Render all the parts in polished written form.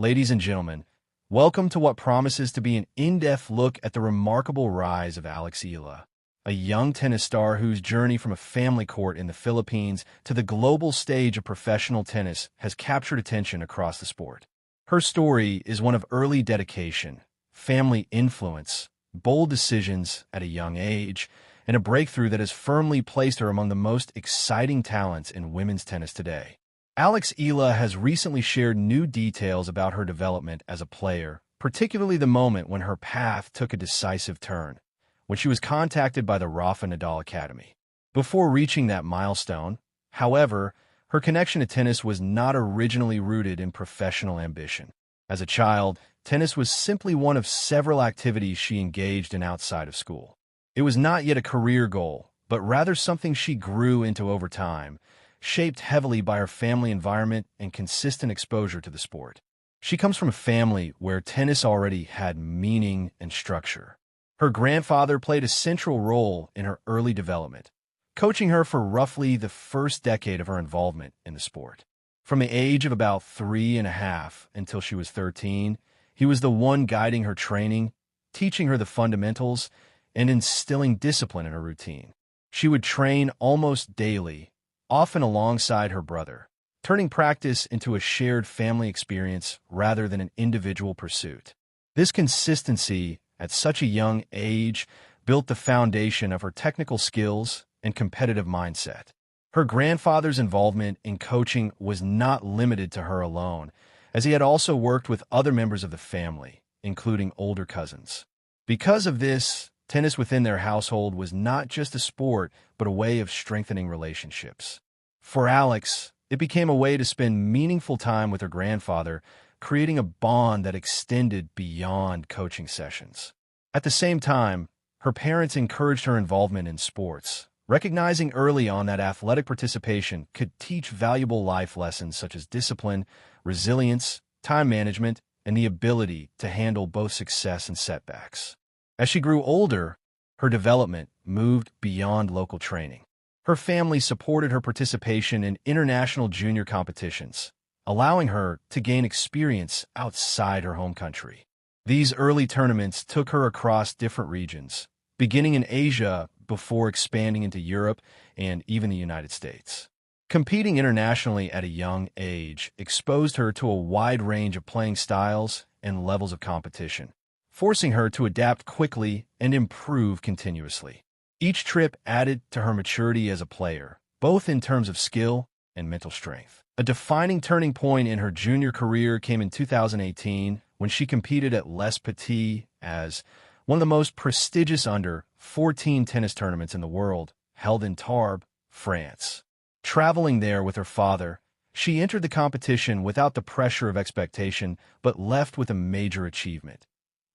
Ladies and gentlemen, welcome to what promises to be an in-depth look at the remarkable rise of Eala, a young tennis star whose journey from a family court in the Philippines to the global stage of professional tennis has captured attention across the sport. Her story is one of early dedication, family influence, bold decisions at a young age, and a breakthrough that has firmly placed her among the most exciting talents in women's tennis today. Eala has recently shared new details about her development as a player, particularly the moment when her path took a decisive turn, when she was contacted by the Rafa Nadal Academy. Before reaching that milestone, however, her connection to tennis was not originally rooted in professional ambition. As a child, tennis was simply one of several activities she engaged in outside of school. It was not yet a career goal, but rather something she grew into over time, shaped heavily by her family environment and consistent exposure to the sport. She comes from a family where tennis already had meaning and structure. Her grandfather played a central role in her early development, coaching her for roughly the first decade of her involvement in the sport. From the age of about 3.5 until she was 13, he was the one guiding her training, teaching her the fundamentals, and instilling discipline in her routine. She would train almost daily, often alongside her brother, turning practice into a shared family experience rather than an individual pursuit. This consistency, at such a young age, built the foundation of her technical skills and competitive mindset. Her grandfather's involvement in coaching was not limited to her alone, as he had also worked with other members of the family, including older cousins. Because of this, tennis within their household was not just a sport, but a way of strengthening relationships. For Alex, it became a way to spend meaningful time with her grandfather, creating a bond that extended beyond coaching sessions. At the same time, her parents encouraged her involvement in sports, recognizing early on that athletic participation could teach valuable life lessons such as discipline, resilience, time management, and the ability to handle both success and setbacks. As she grew older, her development moved beyond local training. Her family supported her participation in international junior competitions, allowing her to gain experience outside her home country. These early tournaments took her across different regions, beginning in Asia before expanding into Europe and even the United States. Competing internationally at a young age exposed her to a wide range of playing styles and levels of competition, forcing her to adapt quickly and improve continuously. Each trip added to her maturity as a player, both in terms of skill and mental strength. A defining turning point in her junior career came in 2018 when she competed at Les Petits as one of the most prestigious under-14 tennis tournaments in the world, held in Tarbes, France. Traveling there with her father, she entered the competition without the pressure of expectation, but left with a major achievement.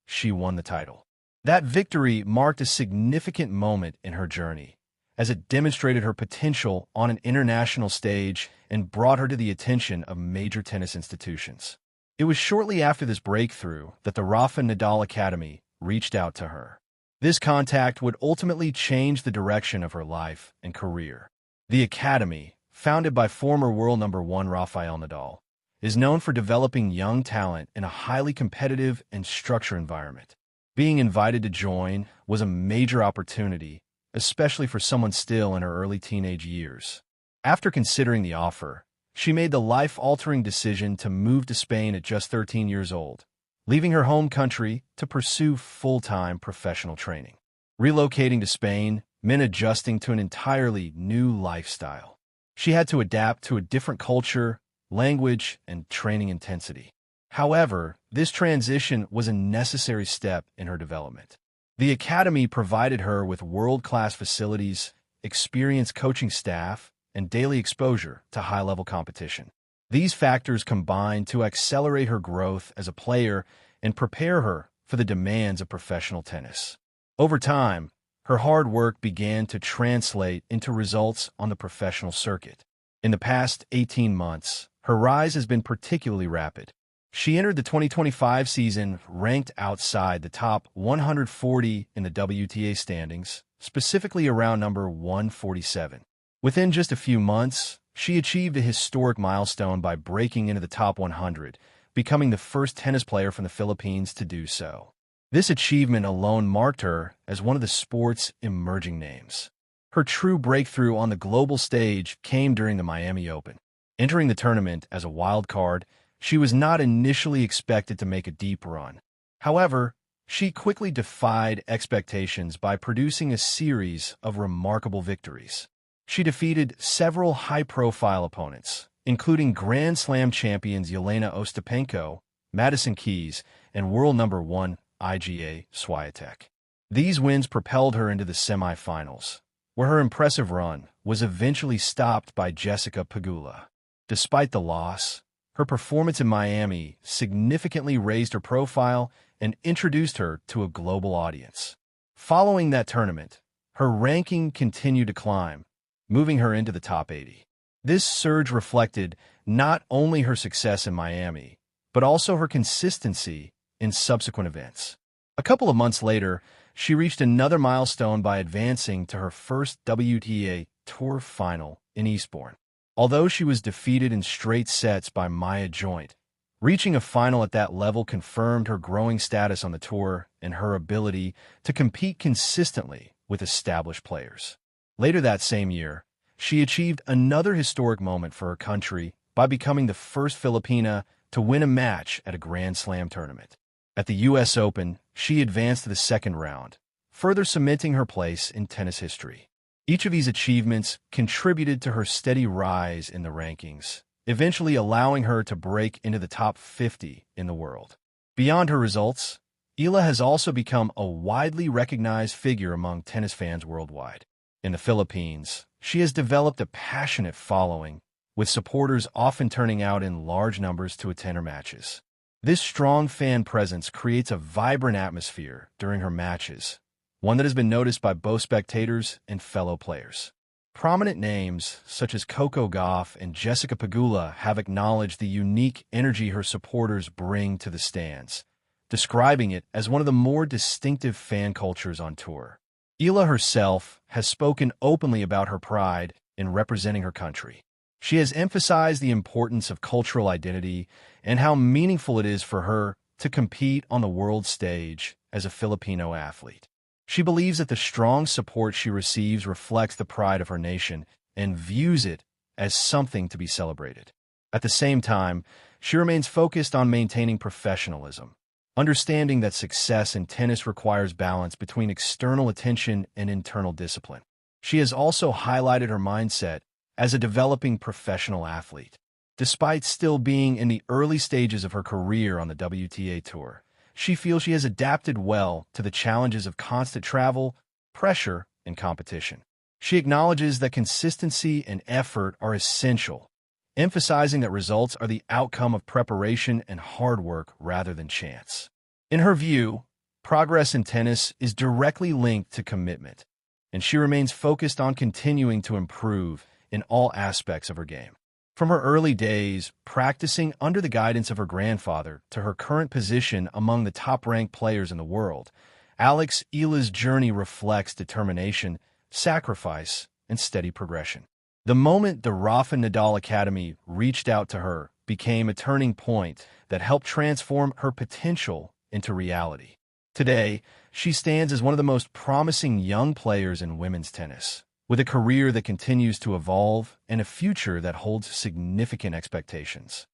She won the title. That victory marked a significant moment in her journey, as it demonstrated her potential on an international stage and brought her to the attention of major tennis institutions. It was shortly after this breakthrough that the Rafa Nadal Academy reached out to her. This contact would ultimately change the direction of her life and career. The Academy, founded by former world No.1 Rafael Nadal, is known for developing young talent in a highly competitive and structured environment. Being invited to join was a major opportunity, especially for someone still in her early teenage years. After considering the offer, she made the life-altering decision to move to Spain at just 13 years old, leaving her home country to pursue full-time professional training. Relocating to Spain meant adjusting to an entirely new lifestyle. She had to adapt to a different culture, language, and training intensity. However, this transition was a necessary step in her development. The Academy provided her with world-class facilities, experienced coaching staff, and daily exposure to high-level competition. These factors combined to accelerate her growth as a player and prepare her for the demands of professional tennis. Over time, her hard work began to translate into results on the professional circuit. In the past 18 months, her rise has been particularly rapid. She entered the 2025 season ranked outside the top 140 in the WTA standings, specifically around number 147. Within just a few months, she achieved a historic milestone by breaking into the top 100, becoming the first tennis player from the Philippines to do so. This achievement alone marked her as one of the sport's emerging names. Her true breakthrough on the global stage came during the Miami Open. Entering the tournament as a wild card, she was not initially expected to make a deep run. However, she quickly defied expectations by producing a series of remarkable victories. She defeated several high-profile opponents, including Grand Slam champions Yelena Ostapenko, Madison Keys, and world number 1 Iga Swiatek. These wins propelled her into the semifinals, where her impressive run was eventually stopped by Jessica Pegula. Despite the loss, her performance in Miami significantly raised her profile and introduced her to a global audience. Following that tournament, her ranking continued to climb, moving her into the top 80. This surge reflected not only her success in Miami, but also her consistency in subsequent events. A couple of months later, she reached another milestone by advancing to her first WTA Tour final in Eastbourne. Although she was defeated in straight sets by Maya Joint, reaching a final at that level confirmed her growing status on the tour and her ability to compete consistently with established players. Later that same year, she achieved another historic moment for her country by becoming the first Filipina to win a match at a Grand Slam tournament. At the U.S. Open, she advanced to the second round, further cementing her place in tennis history. Each of these achievements contributed to her steady rise in the rankings, eventually allowing her to break into the top 50 in the world. Beyond her results, Eala has also become a widely recognized figure among tennis fans worldwide. In the Philippines, she has developed a passionate following, with supporters often turning out in large numbers to attend her matches. This strong fan presence creates a vibrant atmosphere during her matches, one that has been noticed by both spectators and fellow players. Prominent names such as Coco Gauff and Jessica Pegula have acknowledged the unique energy her supporters bring to the stands, describing it as one of the more distinctive fan cultures on tour. Eala herself has spoken openly about her pride in representing her country. She has emphasized the importance of cultural identity and how meaningful it is for her to compete on the world stage as a Filipino athlete. She believes that the strong support she receives reflects the pride of her nation and views it as something to be celebrated. At the same time, she remains focused on maintaining professionalism, understanding that success in tennis requires balance between external attention and internal discipline. She has also highlighted her mindset as a developing professional athlete. Despite still being in the early stages of her career on the WTA Tour, she feels she has adapted well to the challenges of constant travel, pressure, and competition. She acknowledges that consistency and effort are essential, emphasizing that results are the outcome of preparation and hard work rather than chance. In her view, progress in tennis is directly linked to commitment, and she remains focused on continuing to improve in all aspects of her game. From her early days, practicing under the guidance of her grandfather, to her current position among the top-ranked players in the world, Eala's journey reflects determination, sacrifice, and steady progression. The moment the Rafa Nadal Academy reached out to her became a turning point that helped transform her potential into reality. Today, she stands as one of the most promising young players in women's tennis, with a career that continues to evolve and a future that holds significant expectations.